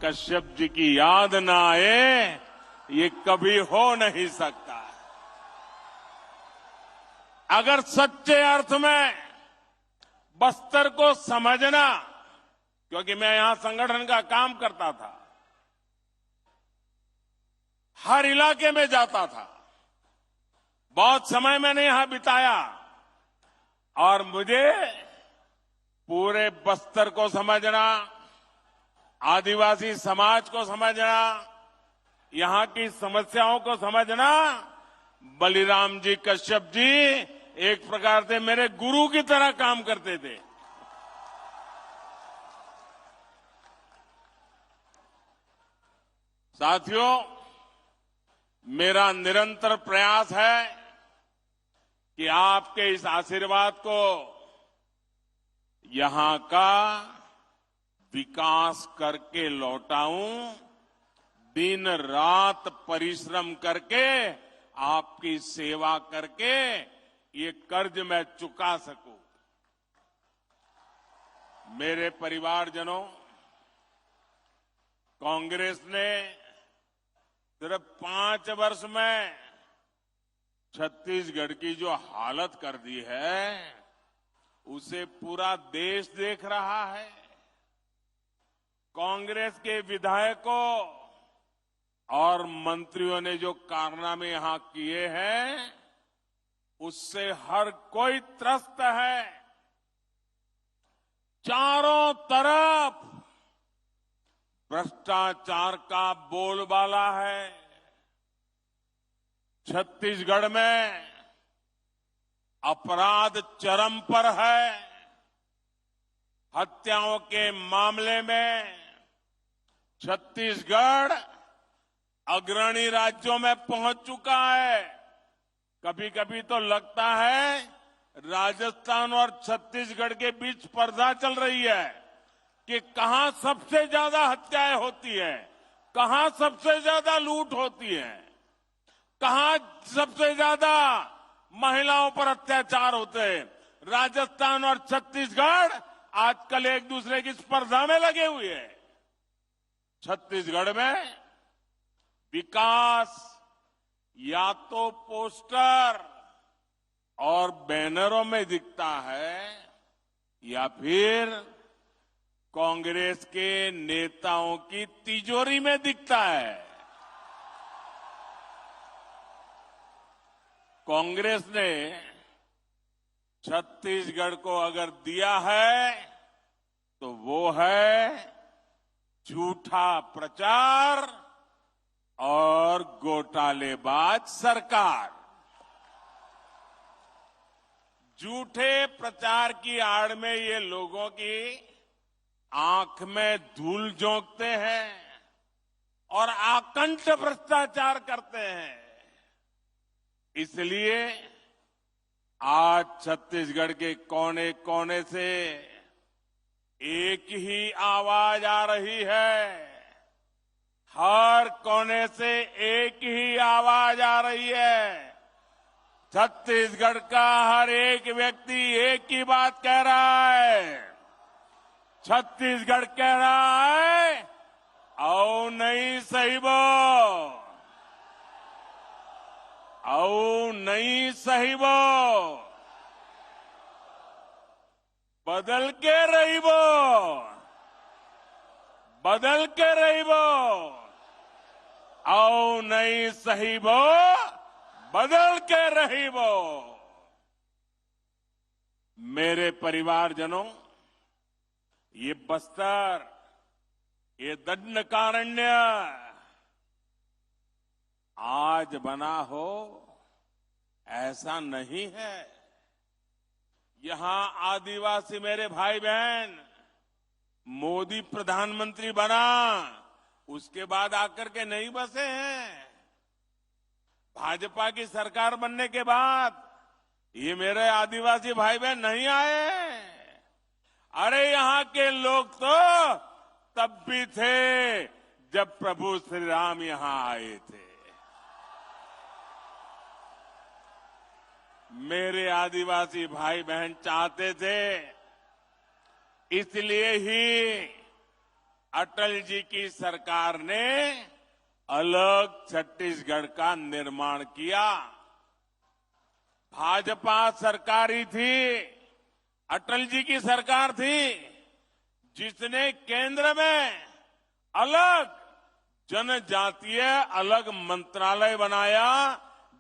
कश्यप जी की याद ना आए, ये कभी हो नहीं सकता। अगर सच्चे अर्थ में बस्तर को समझना, क्योंकि मैं यहां संगठन का काम करता था, हर इलाके में जाता था, बहुत समय मैंने यहां बिताया और मुझे पूरे बस्तर को समझना, आदिवासी समाज को समझना, यहां की समस्याओं को समझना, बलिराम जी कश्यप जी एक प्रकार से मेरे गुरु की तरह काम करते थे। साथियों, मेरा निरंतर प्रयास है कि आपके इस आशीर्वाद को यहां का विकास करके लौटाऊं, दिन रात परिश्रम करके, आपकी सेवा करके ये कर्ज मैं चुका सकूं। मेरे परिवारजनों, कांग्रेस ने सिर्फ 5 वर्ष में छत्तीसगढ़ की जो हालत कर दी है, उसे पूरा देश देख रहा है। कांग्रेस के विधायकों और मंत्रियों ने जो कारनामे यहां किए हैं, उससे हर कोई त्रस्त है। चारों तरफ भ्रष्टाचार का बोलबाला है। छत्तीसगढ़ में अपराध चरम पर है। हत्याओं के मामले में छत्तीसगढ़ अग्रणी राज्यों में पहुंच चुका है। कभी कभी तो लगता है राजस्थान और छत्तीसगढ़ के बीच स्पर्धा चल रही है कि कहां सबसे ज्यादा हत्याएं होती है, कहां सबसे ज्यादा लूट होती है, कहां सबसे ज्यादा महिलाओं पर अत्याचार होते हैं। राजस्थान और छत्तीसगढ़ आजकल एक दूसरे की स्पर्धा में लगे हुए हैं। छत्तीसगढ़ में विकास या तो पोस्टर और बैनरों में दिखता है या फिर कांग्रेस के नेताओं की तिजोरी में दिखता है। कांग्रेस ने छत्तीसगढ़ को अगर दिया है तो वो है झूठा प्रचार और घोटालेबाज सरकार। झूठे प्रचार की आड़ में ये लोगों की आंख में धूल झोंकते हैं और आकंठ भ्रष्टाचार करते हैं। इसलिए आज छत्तीसगढ़ के कोने कोने से एक ही आवाज आ रही है। हर कोने से एक ही आवाज आ रही है। छत्तीसगढ़ का हर एक व्यक्ति एक ही बात कह रहा है। छत्तीसगढ़ कह रहा है, आओ नहीं सही बो, आओ नहीं सही बो, बदल के रही बो, बदल के रही बो, आओ नहीं सही बो, बदल के रही बो। मेरे परिवारजनों, ये बस्तर, ये दंडकारण्य आज बना हो ऐसा नहीं है। यहां आदिवासी मेरे भाई बहन, मोदी प्रधानमंत्री बना उसके बाद आकर के नहीं बसे हैं। भाजपा की सरकार बनने के बाद ये मेरे आदिवासी भाई बहन नहीं आए। अरे यहां के लोग तो तब भी थे जब प्रभु श्री राम यहां आए थे। मेरे आदिवासी भाई बहन चाहते थे, इसलिए ही अटल जी की सरकार ने अलग छत्तीसगढ़ का निर्माण किया। भाजपा सरकार ही थी, अटल जी की सरकार थी, जिसने केंद्र में अलग जनजातीय अलग मंत्रालय बनाया,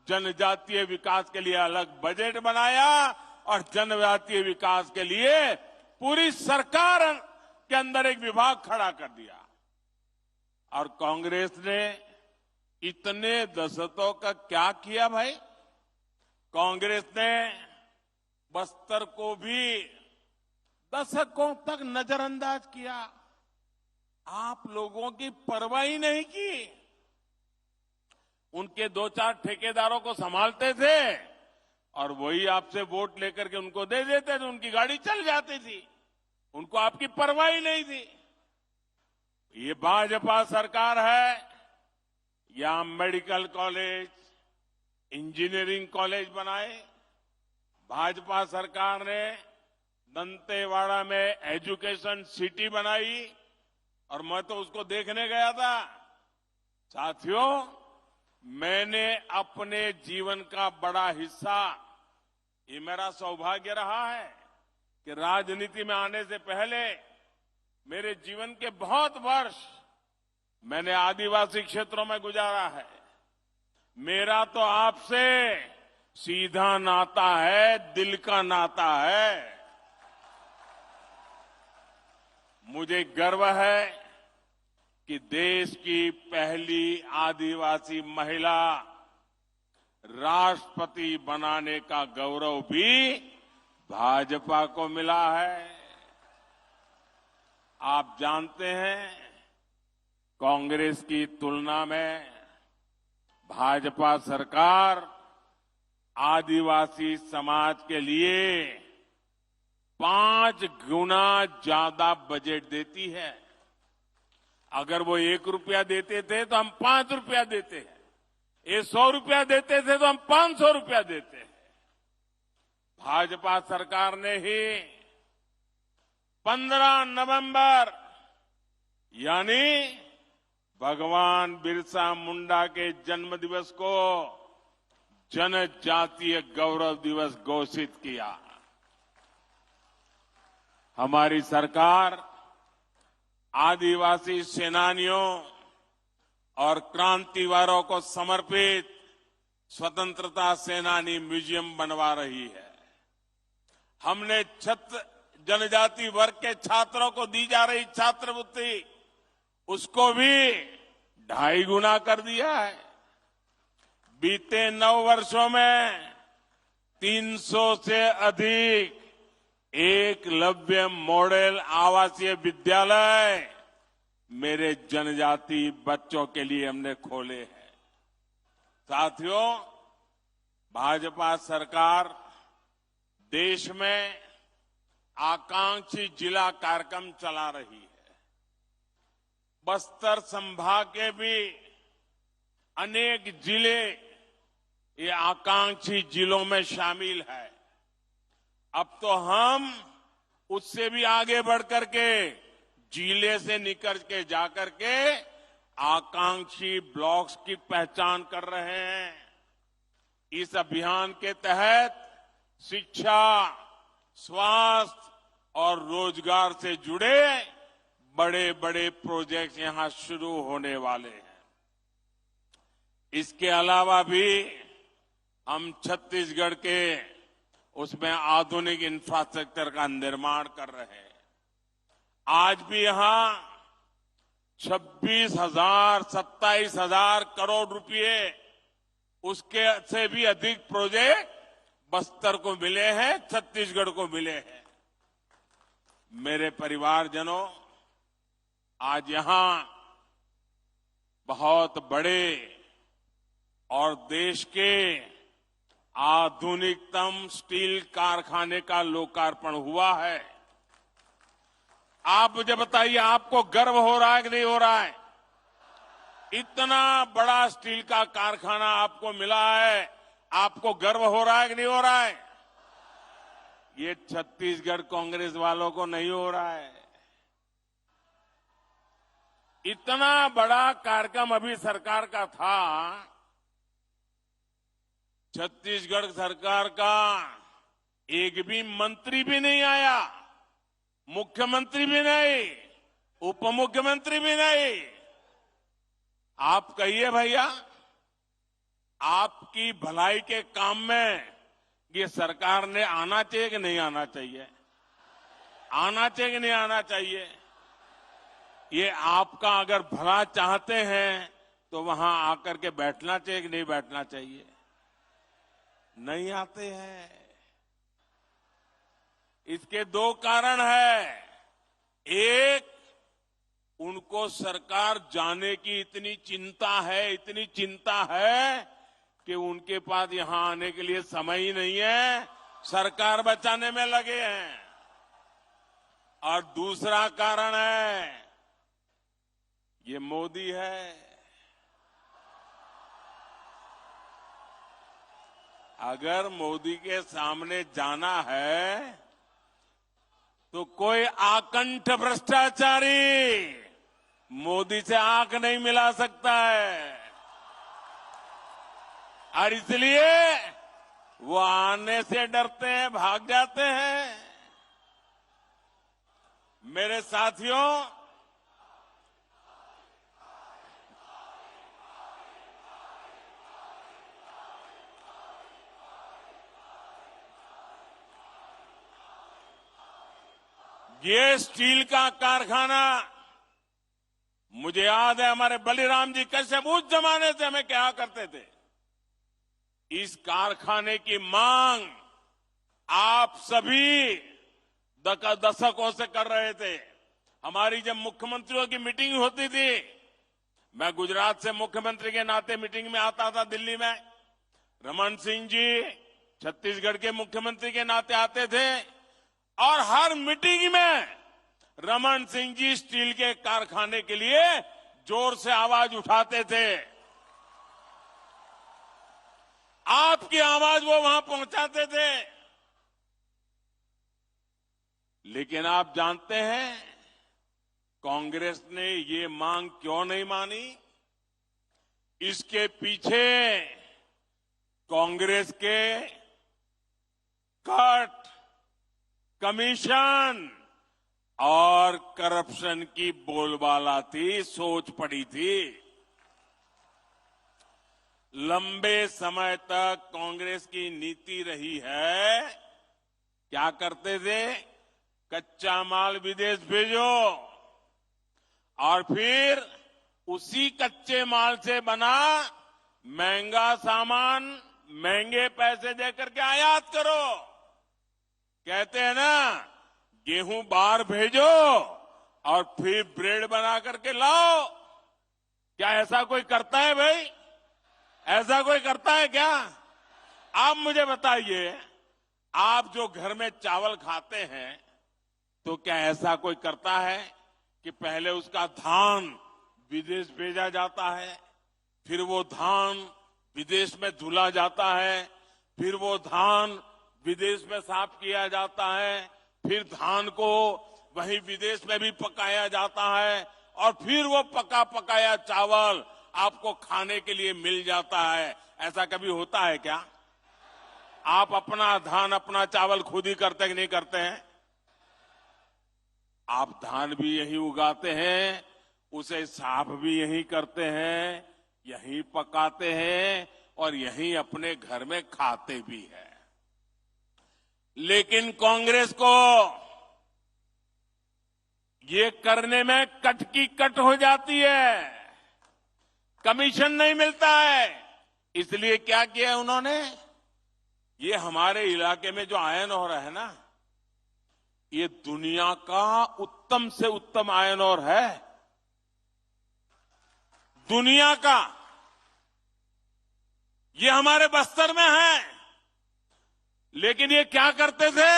जनजातीय विकास के लिए अलग बजट बनाया और जनजातीय विकास के लिए पूरी सरकार के अंदर एक विभाग खड़ा कर दिया। और कांग्रेस ने इतने दशकों का क्या किया भाई? कांग्रेस ने बस्तर को भी दशकों तक नजरअंदाज किया। आप लोगों की परवाह ही नहीं की। उनके 2-4 ठेकेदारों को संभालते थे और वही आपसे वोट लेकर के उनको दे देते थे, उनकी गाड़ी चल जाती थी, उनको आपकी परवाह ही नहीं थी। ये भाजपा सरकार है, यहां मेडिकल कॉलेज, इंजीनियरिंग कॉलेज बनाए। भाजपा सरकार ने दंतेवाड़ा में एजुकेशन सिटी बनाई और मैं तो उसको देखने गया था। साथियों, मैंने अपने जीवन का बड़ा हिस्सा, ये मेरा सौभाग्य रहा है कि राजनीति में आने से पहले मेरे जीवन के बहुत वर्ष मैंने आदिवासी क्षेत्रों में गुजारा है। मेरा तो आपसे सीधा नाता है, दिल का नाता है। मुझे गर्व है कि देश की पहली आदिवासी महिला राष्ट्रपति बनाने का गौरव भी भाजपा को मिला है। आप जानते हैं, कांग्रेस की तुलना में भाजपा सरकार आदिवासी समाज के लिए 5 गुना ज्यादा बजट देती है। अगर वो 1 रुपया देते थे तो हम 5 रुपया देते हैं, ये 100 रुपया देते थे तो हम 500 रुपया देते हैं। भाजपा सरकार ने ही 15 नवंबर यानी भगवान बिरसा मुंडा के जन्म दिवस को जनजातीय गौरव दिवस घोषित किया। हमारी सरकार आदिवासी सेनानियों और क्रांतिवारों को समर्पित स्वतंत्रता सेनानी म्यूजियम बनवा रही है। हमने जनजाति वर्ग के छात्रों को दी जा रही छात्रवृत्ति, उसको भी 2.5 गुना कर दिया है। बीते 9 वर्षों में 300 से अधिक एकलव्य मॉडल आवासीय विद्यालय मेरे जनजाति बच्चों के लिए हमने खोले हैं। साथियों, भाजपा सरकार देश में आकांक्षी जिला कार्यक्रम चला रही है। बस्तर संभाग के भी अनेक जिले ये आकांक्षी जिलों में शामिल है। अब तो हम उससे भी आगे बढ़कर के जिले से निकल के जाकर के आकांक्षी ब्लॉक्स की पहचान कर रहे हैं। इस अभियान के तहत शिक्षा, स्वास्थ्य और रोजगार से जुड़े बड़े बड़े प्रोजेक्ट यहां शुरू होने वाले हैं। इसके अलावा भी हम छत्तीसगढ़ के उसमें आधुनिक इंफ्रास्ट्रक्चर का निर्माण कर रहे हैं। आज भी यहां 26,000, 27,000 करोड़ रुपए, उसके से भी अधिक प्रोजेक्ट बस्तर को मिले हैं, छत्तीसगढ़ को मिले हैं। मेरे परिवारजनों, आज यहां बहुत बड़े और देश के आधुनिकतम स्टील कारखाने का लोकार्पण हुआ है। आप मुझे बताइए, आपको गर्व हो रहा है कि नहीं हो रहा है? इतना बड़ा स्टील का कारखाना आपको मिला है, आपको गर्व हो रहा है कि नहीं हो रहा है? ये छत्तीसगढ़ कांग्रेस वालों को नहीं हो रहा है। इतना बड़ा कार्यक्रम अभी सरकार का था, छत्तीसगढ़ सरकार का एक भी मंत्री भी नहीं आया, मुख्यमंत्री भी नहीं, उप मुख्यमंत्री भी नहीं। आप कहिए भैया, आपकी भलाई के काम में ये सरकार ने आना चाहिए कि नहीं आना चाहिए? आना चाहिए कि नहीं आना चाहिए? ये आपका अगर भला चाहते हैं तो वहां आकर के बैठना चाहिए कि नहीं बैठना चाहिए? नहीं आते हैं। इसके दो कारण है। एक, उनको सरकार जाने की इतनी चिंता है कि उनके पास यहां आने के लिए समय ही नहीं है, सरकार बचाने में लगे हैं। और दूसरा कारण है, ये मोदी है। अगर मोदी के सामने जाना है तो कोई आकंठ भ्रष्टाचारी मोदी से आंख नहीं मिला सकता है। और इसलिए वो आने से डरते हैं, भाग जाते हैं। मेरे साथियों, ये स्टील का कारखाना, मुझे याद है हमारे बलिराम जी कश्यप उस जमाने से हमें क्या करते थे। इस कारखाने की मांग आप सभी दशकों से कर रहे थे। हमारी जब मुख्यमंत्रियों की मीटिंग होती थी, मैं गुजरात से मुख्यमंत्री के नाते मीटिंग में आता था दिल्ली में, रमन सिंह जी छत्तीसगढ़ के मुख्यमंत्री के नाते आते थे और हर मीटिंग में रमन सिंह जी स्टील के कारखाने के लिए जोर से आवाज उठाते थे। आपकी आवाज वो वहां पहुंचाते थे। लेकिन आप जानते हैं कांग्रेस ने ये मांग क्यों नहीं मानी? इसके पीछे कांग्रेस के कट, कमीशन और करप्शन की बोलबाला थी, सोच पड़ी थी। लंबे समय तक कांग्रेस की नीति रही है, क्या करते थे? कच्चा माल विदेश भेजो और फिर उसी कच्चे माल से बना महंगा सामान महंगे पैसे देकर के आयात करो। कहते हैं ना, गेहूं बाहर भेजो और फिर ब्रेड बना करके लाओ। क्या ऐसा कोई करता है भाई? ऐसा कोई करता है क्या? आप मुझे बताइए, आप जो घर में चावल खाते हैं तो क्या ऐसा कोई करता है कि पहले उसका धान विदेश भेजा जाता है, फिर वो धान विदेश में धुला जाता है, फिर वो धान विदेश में साफ किया जाता है, फिर धान को वहीं विदेश में भी पकाया जाता है और फिर वो पका पकाया चावल आपको खाने के लिए मिल जाता है। ऐसा कभी होता है क्या? आप अपना धान, अपना चावल खुद ही करते कि नहीं करते हैं? आप धान भी यहीं उगाते हैं, उसे साफ भी यहीं करते हैं, यहीं पकाते हैं और यहीं अपने घर में खाते भी हैं। लेकिन कांग्रेस को ये करने में कट की कट हो जाती है, कमीशन नहीं मिलता है। इसलिए क्या किया उन्होंने? ये हमारे इलाके में जो आयरन ओर है ना, ये दुनिया का उत्तम से उत्तम आयरन ओर है, दुनिया का। ये हमारे बस्तर में है। लेकिन ये क्या करते थे?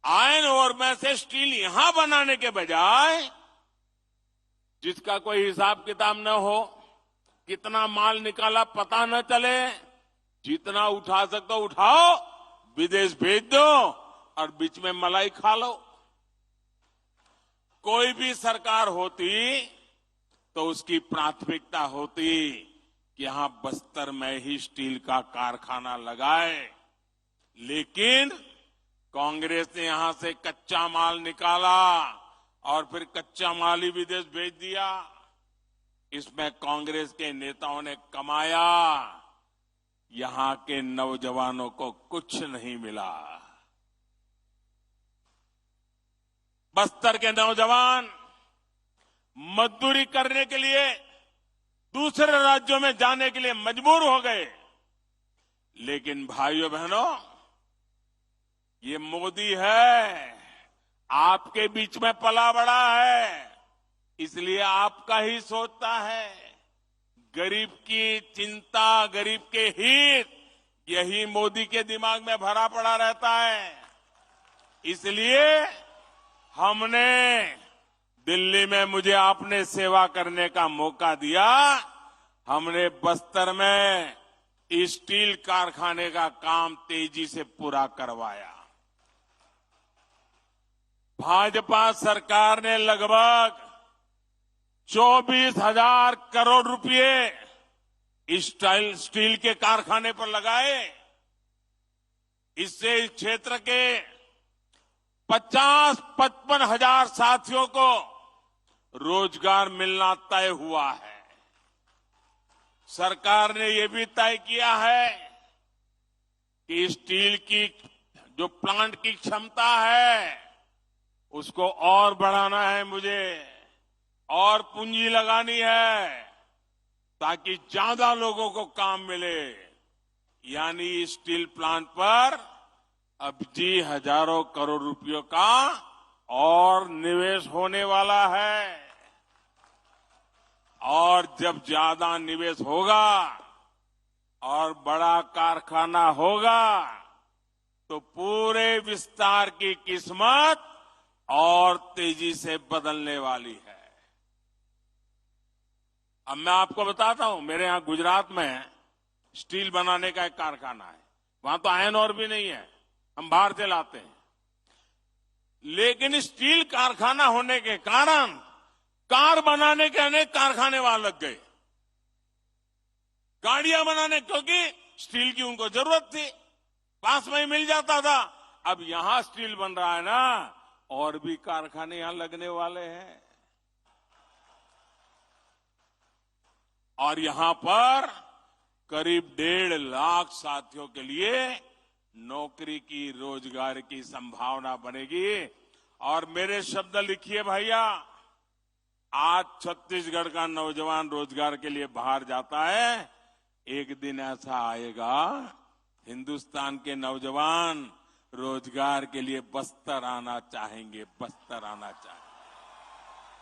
आयरन ओर में से स्टील यहां बनाने के बजाय, जिसका कोई हिसाब किताब न हो, कितना माल निकाला पता न चले, जितना उठा सकते हो उठाओ, विदेश भेज दो और बीच में मलाई खा लो। कोई भी सरकार होती तो उसकी प्राथमिकता होती कि यहां बस्तर में ही स्टील का कारखाना लगाए। लेकिन कांग्रेस ने यहां से कच्चा माल निकाला और फिर कच्चा माल ही विदेश भेज दिया। इसमें कांग्रेस के नेताओं ने कमाया, यहां के नौजवानों को कुछ नहीं मिला। बस्तर के नौजवान मजदूरी करने के लिए दूसरे राज्यों में जाने के लिए मजबूर हो गए। लेकिन भाइयों बहनों, ये मोदी है, आपके बीच में पला बड़ा है, इसलिए आपका ही सोचता है। गरीब की चिंता, गरीब के हित, यही मोदी के दिमाग में भरा पड़ा रहता है। इसलिए हमने दिल्ली में मुझे आपने सेवा करने का मौका दिया, हमने बस्तर में स्टील कारखाने का काम तेजी से पूरा करवाया। भाजपा सरकार ने लगभग 24,000 करोड़ रुपए स्टील के कारखाने पर लगाए। इससे इस क्षेत्र के 50-55 हजार साथियों को रोजगार मिलना तय हुआ है। सरकार ने यह भी तय किया है कि स्टील की जो प्लांट की क्षमता है उसको और बढ़ाना है, मुझे और पूंजी लगानी है ताकि ज्यादा लोगों को काम मिले। यानी स्टील प्लांट पर अब जी हजारों करोड़ रुपयों का और निवेश होने वाला है। और जब ज्यादा निवेश होगा और बड़ा कारखाना होगा तो पूरे विस्तार की किस्मत और तेजी से बदलने वाली है। अब मैं आपको बताता हूं, मेरे यहां गुजरात में स्टील बनाने का एक कारखाना है। वहां तो आयरन ओर भी नहीं है, हम बाहर से लाते हैं। लेकिन स्टील कारखाना होने के कारण कार बनाने के अनेक कारखाने वहां लग गए, गाड़ियां बनाने, क्योंकि स्टील की उनको जरूरत थी, पास में ही मिल जाता था। अब यहां स्टील बन रहा है ना, और भी कारखाने यहां लगने वाले हैं। और यहां पर करीब 1.5 लाख साथियों के लिए नौकरी की, रोजगार की संभावना बनेगी। और मेरे शब्द लिखिए भैया, आज छत्तीसगढ़ का नौजवान रोजगार के लिए बाहर जाता है, एक दिन ऐसा आएगा हिंदुस्तान के नौजवान रोजगार के लिए बस्तर आना चाहेंगे, बस्तर आना चाहेंगे।